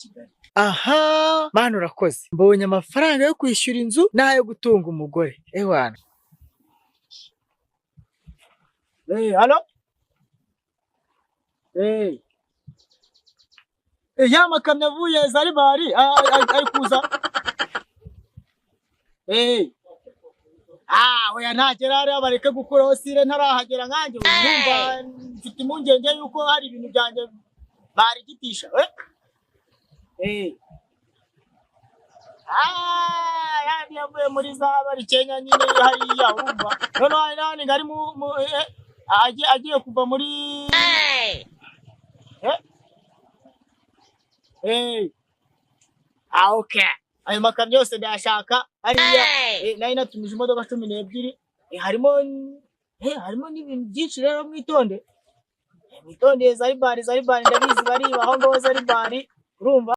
Kigali. Aha mana urakoze, mbonye amafaranga yo kwishyura inzu n'ayo gutunga umugore. Ewana halo ya makamyo avuye Zaribari ari kuza. Oya ntagera hariya bareke gukuraho sire ntarahagera nkanjye numva mfite impungenge yuko hari ibintu byanjye barigitisha. Yavuye muri Zabari Kenya nyine hariya urumva. None nani ngari agiye kuva muri okay. Ayo makamyo yose ndashaka hariya. Nari natumije imodoka 12. Harimo n'ibintu byinshi rero mwitonde. Mwitondeye Zaribari ndabizi bariba aho ngaho Zaribari urumva.